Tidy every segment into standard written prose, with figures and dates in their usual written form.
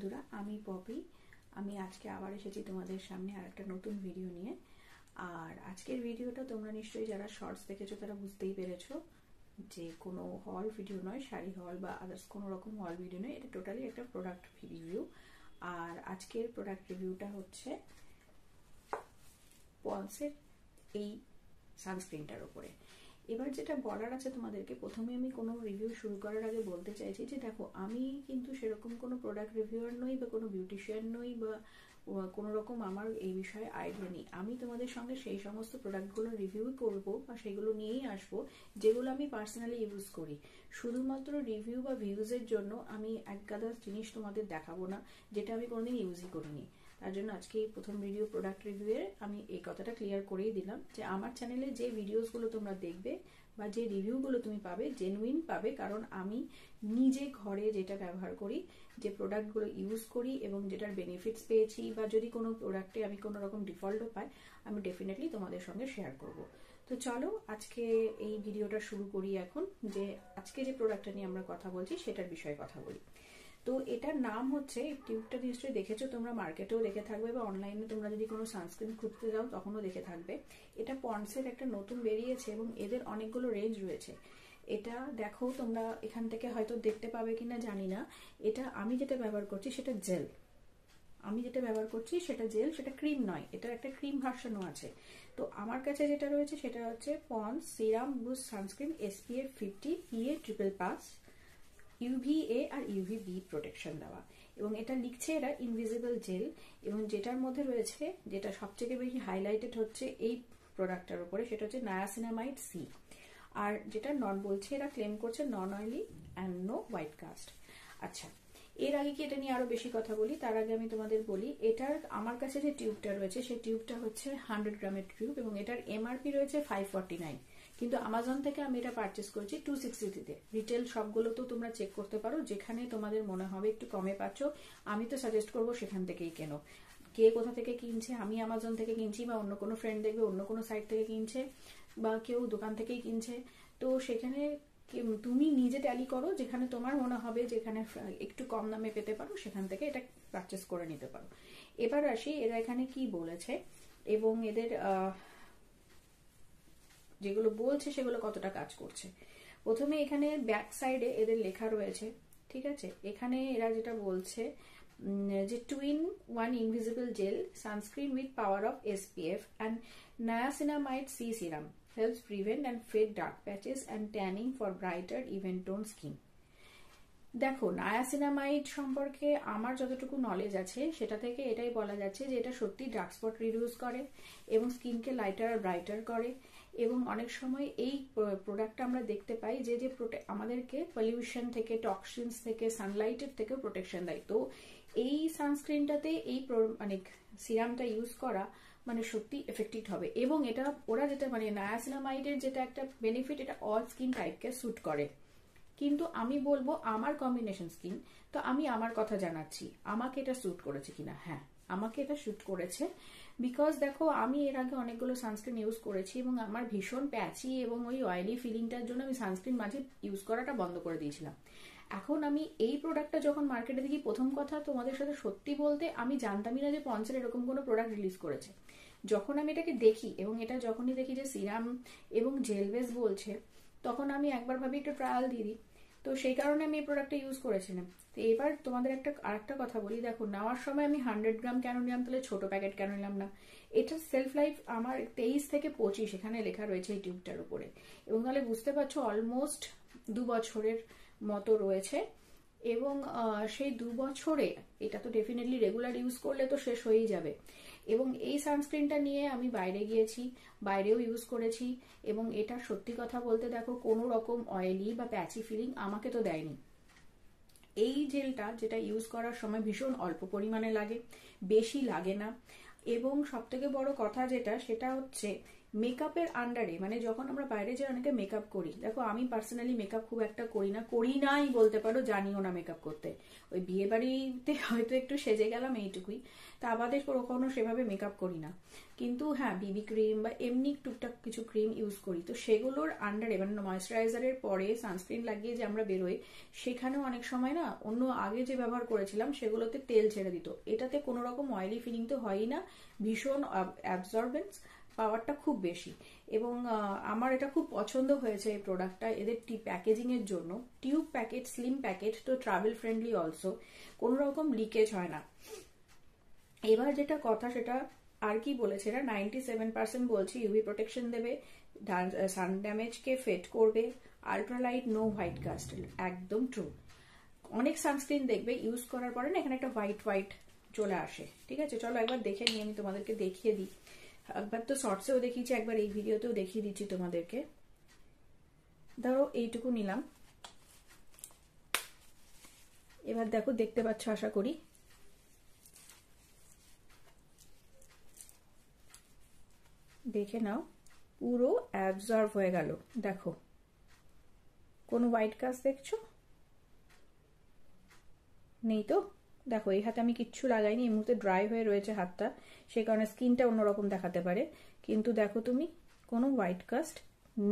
বন্ধুরা, আমি পপি। আমি আজকে আবার এসেছি তোমাদের সামনে আর একটা নতুন ভিডিও নিয়ে। আর আজকের ভিডিওটা তোমরা নিশ্চয়ই যারা শর্টস দেখেছো তারা বুঝতেই পেরেছো যে কোনো হল ভিডিও নয়, শাড়ি হল বা আদার্স কোনো রকম হল ভিডিও নয়, এটা টোটালি একটা প্রোডাক্ট রিভিউ। আর আজকের প্রোডাক্ট রিভিউটা হচ্ছে পন্সের এই সানস্ক্রিনটার উপরে। এবার যেটা বলার আছে তোমাদেরকে, প্রথমে আমি কোনো রিভিউ শুরু করার আগে বলতে চাইছি যে দেখো, আমি কিন্তু সেরকম কোনো প্রোডাক্ট রিভিউয়ার নই বা কোনো বিউটিশিয়ান নই বা কোনো রকম আমার এই বিষয়ে আইডিয়া নেই। আমি তোমাদের সঙ্গে সেই সমস্ত প্রোডাক্টগুলো রিভিউ করব বা সেগুলো নিয়েই আসবো যেগুলো আমি পার্সোনালি ইউজ করি। শুধুমাত্র রিভিউ বা ভিউজের জন্য আমি এক গাদা জিনিস তোমাদের দেখাবো না যেটা আমি কোনোদিন ইউজই করিনি। তার জন্য আজকে এই প্রথম ভিডিও প্রোডাক্ট রিভিউয়ের আমি এই কথাটা ক্লিয়ার করেই দিলাম যে আমার চ্যানেলে যে ভিডিওসগুলো তোমরা দেখবে বা যে রিভিউগুলো তুমি পাবে জেনুইন পাবে, কারণ আমি নিজে ঘরে যেটা ব্যবহার করি, যে প্রোডাক্টগুলো ইউজ করি এবং যেটার বেনিফিটস পেয়েছি, বা যদি কোনো প্রোডাক্টে আমি কোনো রকম ডিফল্টও পাই আমি ডেফিনেটলি তোমাদের সঙ্গে শেয়ার করব। তো চলো আজকে এই ভিডিওটা শুরু করি। এখন যে আজকে যে প্রোডাক্টটা নিয়ে আমরা কথা বলছি সেটার বিষয়ে কথা বলি। তো এটার নাম হচ্ছে, টিউবটা নিশ্চয়ই দেখেছো তোমরা, মার্কেটেও দেখে থাকবে বা অনলাইনে তোমরা যদি কোনো সানস্ক্রিন খুঁজতে যাও তখনও দেখে থাকবে। এটা পন্ডসের একটা নতুন বেরিয়েছে এবং এদের অনেকগুলো রেঞ্জ রয়েছে। এটা দেখো তোমরা এখান থেকে হয়তো দেখতে পাবে কিনা জানি না। এটা আমি যেটা ব্যবহার করছি সেটা জেল। সেটা ক্রিম নয়, এটা একটা ক্রিম ভার্সনও আছে। তো আমার কাছে যেটা রয়েছে সেটা হচ্ছে Pond's serum boost sunscreen SPF 50 PA triple plus, UVA আর UVB প্রোটেকশন দেওয়া, এবং এটা লিখছে এরা ইনভিজিবল জেল। এবং যেটার মধ্যে রয়েছে, যেটা সবথেকে বেশি হাইলাইটেড হচ্ছে এই প্রোডাক্টটার উপরে, সেটা হচ্ছে নায়াসিনামাইড C। আর যেটা নন বলছে, এরা ক্লেম করছে non oily and no white cast. আচ্ছা, এর আগে কি এটা নিয়ে আরো বেশি কথা বলি তার আগে আমি তোমাদের বলি, এটার আমার কাছে যে টিউবটা রয়েছে সেই টিউবটা হচ্ছে 100 গ্রামের টিউব এবং এটার MRP রয়েছে 549, কিন্তু আমাজন থেকে আমি এটা পারচেস করেছি 260-তে। রিটেল সবগুলো তো তোমরা চেক করতে পারো, যেখানে তোমাদের মনে হবে একটু কমে পাচ্ছ আমি তো সাজেস্ট করবো সেখান থেকেই কেনো। কে কোথা থেকে কিনছে, আমি আমাজন থেকে কিনছি বা অন্য কোনো ফ্রেন্ড দেখবে অন্য কোনো সাইট থেকে কিনছে বা কেউ দোকান থেকেই কিনছে, তো সেখানে তুমি নিজে ট্যালি করো, যেখানে তোমার মনে হবে যেখানে একটু কম দামে পেতে পারো সেখান থেকে এটা পারচেস করে নিতে পারো। এবার আসি এরা এখানে কি বলেছে এবং এদের যেগুলো বলছে সেগুলো কতটা কাজ করছে। প্রথমে এখানে ব্যাক সাইডে এদের লেখা রয়েছে, ঠিক আছে। এখানে এরা যেটা বলছে যে 2-in-1 invisible gel sunscreen with power of SPF and niacinamide C serum helps prevent and fade dark patches and tanning for brighter even tone skin. দেখো, নায়াসিনামাইড সম্পর্কে আমার যতটুকু নলেজ আছে সেটা থেকে এটাই বলা যাচ্ছে যে এটা সত্যি ডার্ক স্পট রিডিউস করে এবং স্কিনকে লাইটার আর ব্রাইটার করে। এবং অনেক সময় এই প্রোডাক্টটা আমরা দেখতে পাই যে আমাদেরকে পলিউশন থেকে, টক্সিনস থেকে, সানলাইটের থেকে প্রোটেকশন দেয়। তো এই সানস্ক্রিনটাতে এই মানে সিরামটা ইউজ করা মানে সত্যি এফেক্টিভ হবে। এবং এটা ওরা যেটা মানে নায়াসিনামাইডের যেটা একটা বেনিফিট, এটা অল স্কিন টাইপকে স্যুট করে। কিন্তু আমি বলবো আমার কম্বিনেশন স্কিন, তো আমি আমার কথা জানাচ্ছি আমাকে এটা স্যুট করেছে কিনা। হ্যাঁ, আমাকে এটা স্যুট করেছে, বিকজ দেখো আমি এর আগে অনেকগুলো সানস্ক্রিন ইউজ করেছি এবং আমার ভীষণ প্যাচি এবং ওই অয়েলি ফিলিংটার জন্য আমি সানস্ক্রিন মাঝে ইউজ করাটা বন্ধ করে দিয়েছিলাম। এখন আমি এই প্রোডাক্টটা যখন মার্কেটে দেখি, প্রথম কথা তোমাদের সাথে সত্যি বলতে আমি জানতামই না যে পন্সের এরকম কোনো প্রোডাক্ট রিলিজ করেছে। যখন আমি এটাকে দেখি এবং এটা যখনই দেখি যে সিরাম এবং জেল বেস বলছে, তখন আমি একবার ভাবি একটু ট্রায়াল দিয়ে দিই। তো সেই কারণে আমি এই প্রোডাক্টটা ইউজ করেছিলাম। তো এবার তোমাদের আরেকটা কথা বলি, দেখো নেওয়ার সময় আমি 100 গ্রাম কেন নিলাম, তাহলে ছোট প্যাকেট কেন নিলাম না। এটা সেলফ লাইফ আমার 23 থেকে 25 এখানে লেখা রয়েছে এই টিউবটার উপরে, এবং তাহলে বুঝতে পারছো অলমোস্ট 2 বছরের মতো রয়েছে। এবং সেই 2 বছরে এটা তো ডেফিনেটলি রেগুলার ইউজ করলে তো শেষ হয়েই যাবে। এবং এই সানস্ক্রিনটা নিয়ে আমি বাইরে গিয়েছি, বাইরেও ইউজ করেছি, এবং এটা সত্যি কথা বলতে দেখো কোনো রকম অয়েলি বা প্যাচি ফিলিং আমাকে তো দেয়নি। এই জেলটা যেটা ইউজ করার সময় ভীষণ অল্প পরিমাণে লাগে, বেশি লাগে না। এবং সব থেকে বড় কথা যেটা, সেটা হচ্ছে মেকআপের আন্ডারে, মানে যখন আমরা বাইরে যে অনেকে মেকআপ করি, দেখো আমি পার্সোনালি মেকআপ খুব একটা করি নাই বলতে পারো, জানিও না মেকআপ করতে। ওই বিয়ে বাড়িতে হয়তো একটু সেজে গেলাম এইটুকুই, তা আমাদের কখনো সেভাবে মেকআপ করি না। কিন্তু হ্যাঁ, বিবি ক্রিম বা এমনি টুকটাক কিছু ক্রিম ইউজ করি। তো সেগুলোর আন্ডারে মানে ময়েশ্চারাইজারের পরে সানস্ক্রিন লাগিয়ে যে আমরা বেরোই, সেখানেও অনেক সময় না অন্য আগে যে ব্যবহার করেছিলাম সেগুলোতে তেল ছেড়ে দিত। এটাতে কোনো রকম অয়েলি ফিলিং তো হয়ই না, ভীষণ অ্যাবজর্বেন্স পাওয়ারটা খুব বেশি, এবং আমার এটা খুব পছন্দ হয়েছে এই প্রোডাক্টটা। এদের প্যাকেজিং এর জন্য টিউব প্যাকেট, স্লিম প্যাকেট, তো ট্রাভেল ফ্রেন্ডলি অলসো, কোনো রকম লিকেজ হয় না। এবার যেটা কথা সেটা আর কি বলেছে, এরা 97% বলছে ইউভি প্রোটেকশন দেবে, সান ড্যামেজকে ফেট করবে, আলট্রালাইট, নো হোয়াইট কাস্ট, একদম ট্রু। অনেক সানস্ক্রিন দেখবে ইউজ করার পরে না এখানে একটা হোয়াইট চলে আসে, ঠিক আছে? চলো একবার দেখে নিই, আমি তোমাদেরকে দেখিয়ে দিই। একবার তো শর্টসেও দেখিয়েছি, একবার এই ভিডিওতেও দেখিয়ে দিচ্ছি তোমাদেরকে। ধরো এইটুকু নিলাম, এবার দেখো, দেখতে পাচ্ছ আশা করি। দেখে নাও, পুরো অ্যাবজর্ব হয়ে গেল। দেখো কোনো হোয়াইট কাস্ট দেখছো? নেই তো। দেখো এই হাতে আমি কিচ্ছু লাগাইনি, এই মুহূর্তে ড্রাই হয়ে রয়েছে হাতটা, সেই কারণে স্কিনটা অন্যরকম দেখাতে পারে, কিন্তু দেখো তুমি কোনো হোয়াইট কাস্ট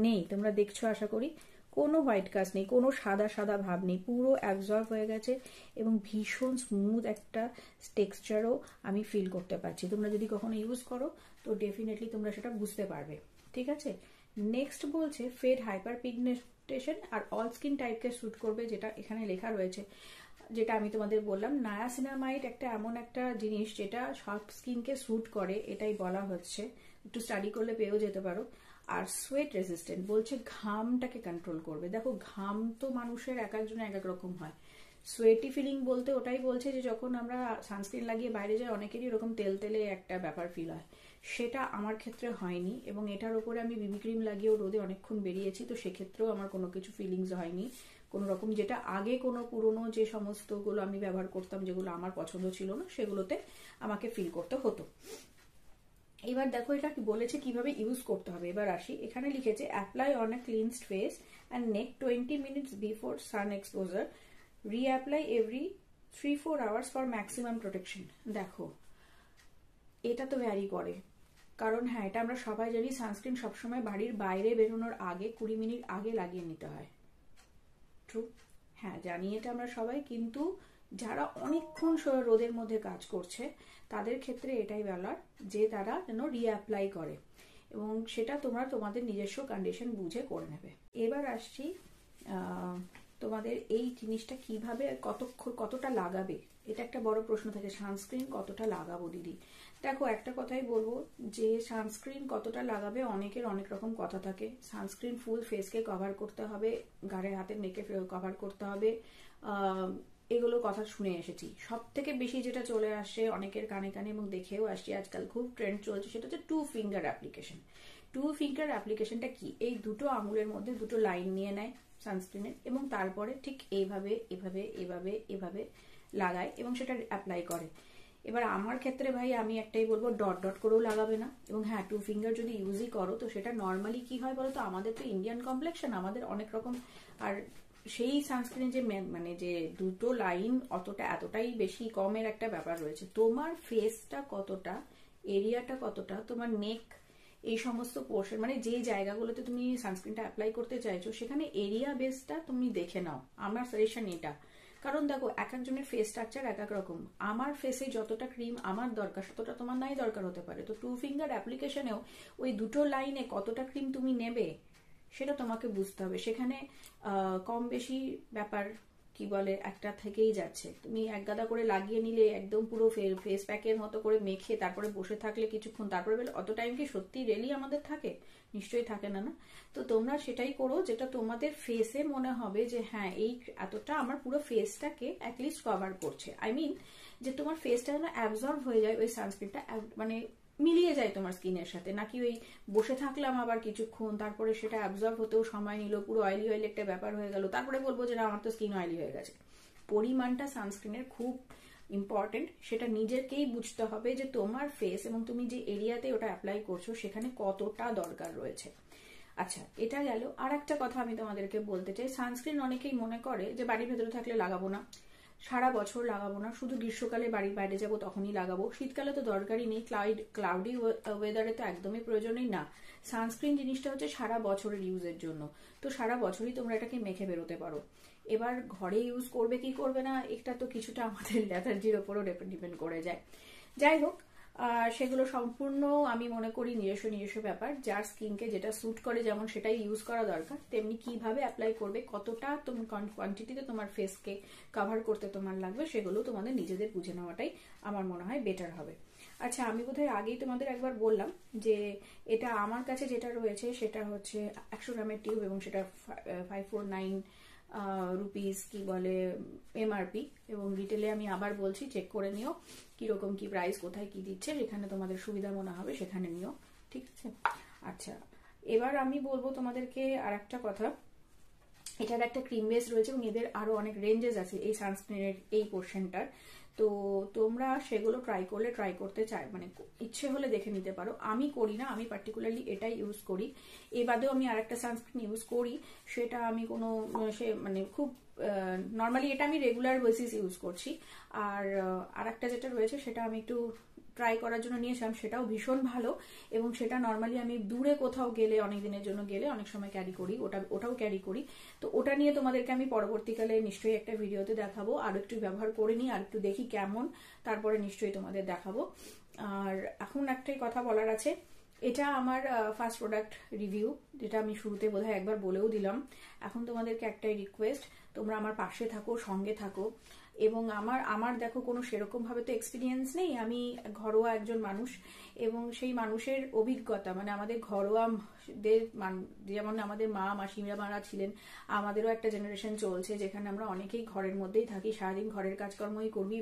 নেই। তোমরা দেখছো আশা করি, কোনো হোয়াইট কাস্ট নেই, কোনো সাদা সাদা ভাব নেই, পুরো অ্যাবজর্ব হয়ে গেছে এবং ভীষণ স্মুথ একটা টেক্সচারও আমি ফিল করতে পারছি। তোমরা যদি কখনো ইউজ করো তো ডেফিনেটলি তোমরা সেটা বুঝতে পারবে, ঠিক আছে? নেক্সট বলছে ফেড হাইপার পিগমেন্টেশন আর অল স্কিন টাইপকে স্যুট করবে, যেটা এখানে লেখা রয়েছে, যেটা আমি তোমাদের বললাম। নায়াসিনামাইড একটা এমন একটা জিনিস যেটা সব স্কিনকে স্যুট করে, এটাই বলা হচ্ছে, একটু স্টাডি করলে পেয়েও যেতে পারো। আর সোয়েট রেজিস্ট্যান্ট বলছে, ঘামটাকে কন্ট্রোল করবে। দেখো ঘাম তো মানুষের এক একজনের এক এক রকম হয়। সোয়েটি ফিলিং বলতে ওটাই বলছে যে যখন আমরা সানস্ক্রিন লাগিয়ে বাইরে যাই অনেকেরই এরকম তেল তেলে একটা ব্যাপার ফিল হয়, সেটা আমার ক্ষেত্রে হয়নি। এবং এটার উপরে আমি বিবি ক্রিম লাগিয়েও রোদে অনেকক্ষণ বেরিয়েছি, তো সেক্ষেত্রেও আমার কোনো কিছু ফিলিংস হয়নি কোনো রকম। যেটা আগে কোনো পুরনো যে সমস্তগুলো আমি ব্যবহার করতাম যেগুলো আমার পছন্দ ছিল না, সেগুলোতে আমাকে ফিল করতে হতো। এবার দেখো এটা কি বলেছে কিভাবে ইউজ করতে হবে। এবার আসি, এখানে লিখেছে apply on a cleansed face and neck 20 minutes before sun exposure, reapply every 3-4 hours for maximum protection. দেখো এটা তো ভ্যারি করে, কারণ হ্যাঁ এটা আমরা সবাই জানি সানস্ক্রিন সবসময় বাড়ির বাইরে বেরোনোর আগে 20 মিনিট আগে লাগিয়ে নিতে হয়। ট্রু, হ্যাঁ জানি এটা আমরা সবাই, কিন্তু যারা অনেকক্ষণ রোদের মধ্যে কাজ করছে তাদের ক্ষেত্রে এটাই বলার যে তারা যেন রিঅ্যাপ্লাই করে, এবং সেটা তোমরা তোমাদের নিজস্ব কন্ডিশন বুঝে করে নেবে। এবার আসছি তোমাদের এই জিনিসটা কিভাবে কতটা লাগাবে, এটা একটা বড় প্রশ্ন থাকে, সানস্ক্রিন কতটা লাগাবো দিদি। দেখো একটা কথাই বলবো যে সানস্ক্রিন কতটা লাগাবে অনেকের অনেক রকম কথা থাকে। সানস্ক্রিন ফুল ফেসকে কভার করতে হবে, গাড়ে হাতের নেকে কভার করতে হবে, এগুলো কথা শুনে এসেছি। সব থেকে বেশি যেটা চলে আসে অনেকের কানে কানে এবং দেখেও আসছি আজকাল খুব ট্রেন্ড চলছে, সেটা হচ্ছে 2 ফিঙ্গার অ্যাপ্লিকেশন। 2 ফিঙ্গার অ্যাপ্লিকেশনটা কি, এই দুটো আঙুলের মধ্যে দুটো লাইন নিয়ে নেয় সানস্ক্রিনের এবং তারপরে ঠিক এইভাবে এভাবে এভাবে এভাবে লাগায় এবং সেটা অ্যাপ্লাই করে। এবার আমার ক্ষেত্রে ভাই আমি একটাই বলবো, ডট ডট করেও লাগাবে না। এবং হ্যাঁ 2 ফিঙ্গার যদি ইউজই করো তো সেটা নর্মালি কি হয় বলো তো, আমাদের তো ইন্ডিয়ান কমপ্লেক্সন, আমাদের অনেক রকম, আর সেই সানস্ক্রিন যে মানে যে দুটো লাইন এতটাই বেশি কমের একটা ব্যাপার রয়েছে। তোমার ফেসটা কতটা, এরিয়াটা কতটা, তোমার নেক, এই সমস্ত পোর্শন মানে যে জায়গাগুলোতে তুমি সানস্ক্রিনটা অ্যাপ্লাই করতে চাইছো সেখানে এরিয়া বেসটা তুমি দেখে নাও। আমার সাজেশন এটা, কারণ দেখো এক একজনের ফেস স্ট্রাকচার এক এক রকম, আমার ফেসে যতটা ক্রিম আমার দরকার ততটা তোমার নাই দরকার হতে পারে। তো 2 ফিঙ্গার অ্যাপ্লিকেশনেও ওই দুটো লাইনে কতটা ক্রিম তুমি নেবে সেটা তোমাকে বুঝতে হবে। সেখানে কম বেশি ব্যাপার কি বলে একটা থেকেই যাচ্ছে। তুমি এক গাদা করে লাগিয়ে নিলে একদম পুরো ফেস প্যাকের মতো করে মেখে তারপরে বসে থাকলে কিছুক্ষণ, তারপরে অত টাইম কি সত্যি রেলি আমাদের থাকে? নিশ্চয়ই থাকে না, না? তো তোমরা সেটাই করো যেটা তোমাদের ফেসে মনে হবে যে হ্যাঁ এই এতটা আমার পুরো ফেসটাকে অ্যাটলিস্ট কভার করছে। আই মিন যে তোমার ফেসটা যেন অ্যাবজর্ব হয়ে যায় ওই সানস্ক্রিনটা, মানে মিলিয়ে যায় তোমার স্কিনের সাথে, নাকি ওই বসে থাকলাম আবার কিছুক্ষণ তারপরে সেটা অ্যাবজর্ব হতেও সময় নিল, পুরো অয়েলি একটা ব্যাপার হয়ে গেল, তারপরে বলবো যে না আমার তো স্কিন অয়েলি হয়ে গেছে। পরিমাণটা সানস্ক্রিনের খুব ইম্পর্টেন্ট, সেটা নিজেকেই বুঝতে হবে যে তোমার ফেস এবং তুমি যে এরিয়াতে ওটা অ্যাপ্লাই করছো সেখানে কতটা দরকার রয়েছে। আচ্ছা, এটা গেল। আর একটা কথা আমি তোমাদেরকে বলতে চাই, সানস্ক্রিন অনেকেই মনে করে যে বাড়ির ভেতরে থাকলে লাগাবো না, সারা বছর লাগাবো না, শুধু গ্রীষ্মকালে বাড়ির বাইরে যাবো তখনই লাগাবো, শীতকালে তো দরকারই নেই, ক্লাউডি ওয়েদারে তো একদমই প্রয়োজনই না। সানস্ক্রিন জিনিসটা হচ্ছে সারা বছরের ইউজের জন্য, তো সারা বছরই তোমরা এটাকে মেখে বেরোতে পারো। এবার ঘরে ইউজ করবে কি করবে না, এটা তো কিছুটা আমাদের অ্যালার্জির ওপরও ডিপেন্ড করে যায়। যাই হোক, সেগুলো সম্পূর্ণ আমি মনে করি নিজস্ব ব্যাপার, যার স্কিনকে যেটা স্যুট করে যেমন সেটাই ইউজ করা দরকার, তেমনি কিভাবে অ্যাপ্লাই করবে, কতটা তুমি কোয়ান্টিটিতে তোমার ফেসকে কভার করতে তোমার লাগবে, সেগুলো তোমাদের নিজেদের বুঝে নেওয়াটাই আমার মনে হয় বেটার হবে। আচ্ছা, আমি বোধহয় আগেই তোমাদের একবার বললাম যে এটা আমার কাছে যেটা রয়েছে সেটা হচ্ছে 100 গ্রামের টিউব এবং সেটা 549 রুপিস কি বলে এমআরপি, এবং রিটেলে আমি আবার বলছি চেক করে নিও কিরকম কি প্রাইস, কোথায় কি দিচ্ছে, যেখানে তোমাদের সুবিধা মনে হবে সেখানে নিও, ঠিক আছে। আচ্ছা, এবার আমি বলবো তোমাদেরকে আর একটা কথা, এটার একটা ক্রিম বেস রয়েছে এবং এদের আরো অনেক রেঞ্জেস আছে এই সানস্ক্রিনের এই পোর্শনটার, তো তোমরা সেগুলো ট্রাই করতে চাই মানে ইচ্ছে হলে দেখে নিতে পারো। আমি করি না, আমি পার্টিকুলারলি এটাই ইউজ করি। এর বাদেও আমি আরেকটা সানস্ক্রিন ইউজ করি, সেটা আমি কোনো সে মানে খুব নর্মালি এটা আমি রেগুলার বেসিস ইউজ করছি। আর আরেকটা যেটা রয়েছে সেটা আমি একটু ট্রাই করার জন্য নিয়েছিলাম, সেটাও ভীষণ ভালো, এবং সেটা নর্মালি আমি দূরে কোথাও গেলে অনেক দিনের জন্য গেলে অনেক সময় ক্যারি করি, ওটাও ক্যারি করি। তো ওটা নিয়ে তোমাদেরকে আমি পরবর্তীকালে নিশ্চয়ই একটা ভিডিওতে দেখাবো, আর একটু ব্যবহার করে নিই আর একটু দেখি কেমন, তারপরে নিশ্চয়ই তোমাদের দেখাবো। আর এখন একটাই কথা বলার আছে, এটা আমার ফার্স্ট প্রোডাক্ট রিভিউ, যেটা আমি শুরুতে বোধহয় একবার বলেও দিলাম। এখন তোমাদেরকে একটাই রিকোয়েস্ট, তোমরা আমার পাশে থাকো, সঙ্গে থাকো, এবং আমার দেখো কোনো সেরকম ভাবে তো এক্সপিরিয়েন্স নেই, আমি ঘরোয়া একজন মানুষ, এবং সেই মানুষের অভিজ্ঞতা মানে আমাদের ঘরোয়াদের যেমন আমাদের মা মাসিমারা ছিলেন, আমাদেরও একটা জেনারেশন চলছে যেখানে আমরা অনেকেই ঘরের মধ্যেই থাকি, সারাদিন ঘরের কাজকর্মই করবি,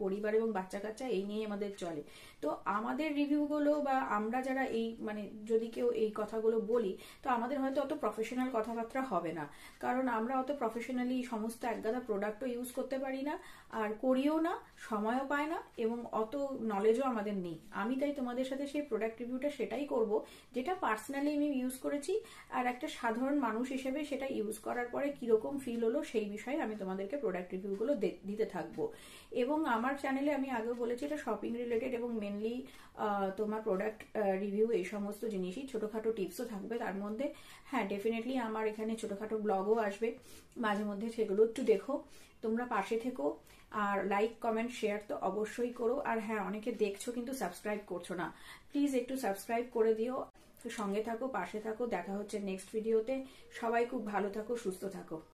পরিবার এবং বাচ্চা কাচ্চা এই নিয়ে আমাদের চলে। তো আমাদের রিভিউগুলো বা আমরা যারা এই মানে যদি কেউ এই কথাগুলো বলি, তো আমাদের হয়তো অত প্রফেশনাল কথাবার্তা হবে না, কারণ আমরা অত প্রফেশনালি সমস্ত একগাদা প্রোডাক্টও ইউজ করতে পারি না, আর করিও না, সময়ও পায় না, এবং অত নলেজও আমাদের নেই। আমি তাই তোমাদের সাথে সেই প্রোডাক্ট রিভিউটা সেটাই করব যেটা পার্সোনালি আমি ইউজ করেছি, আর একটা সাধারণ মানুষ হিসেবে সেটা ইউজ করার পরে কিরকম ফিল হলো সেই বিষয়ে আমি তোমাদেরকে প্রোডাক্ট রিভিউগুলো দিতে থাকবো। এবং আমার চ্যানেলে আমি আগেও বলেছি এটা শপিং রিলেটেড, এবং মেনলি তোমার প্রোডাক্ট রিভিউ এই সমস্ত জিনিসই, ছোটখাটো টিপসও থাকবে তার মধ্যে। হ্যাঁ, ডেফিনেটলি আমার এখানে ছোটখাটো ব্লগও আসবে মাঝে মধ্যে, সেগুলো একটু দেখো, তোমরা পাশে থেকো, আর লাইক কমেন্ট শেয়ার তো অবশ্যই করো। আর হ্যাঁ, অনেকে দেখছো কিন্তু সাবস্ক্রাইব করছো না, প্লিজ একটু সাবস্ক্রাইব করে দিও, সঙ্গে থাকো, পাশে থাকো। দেখা হচ্ছে নেক্সট ভিডিওতে। সবাই খুব ভালো থাকো, সুস্থ থাকো।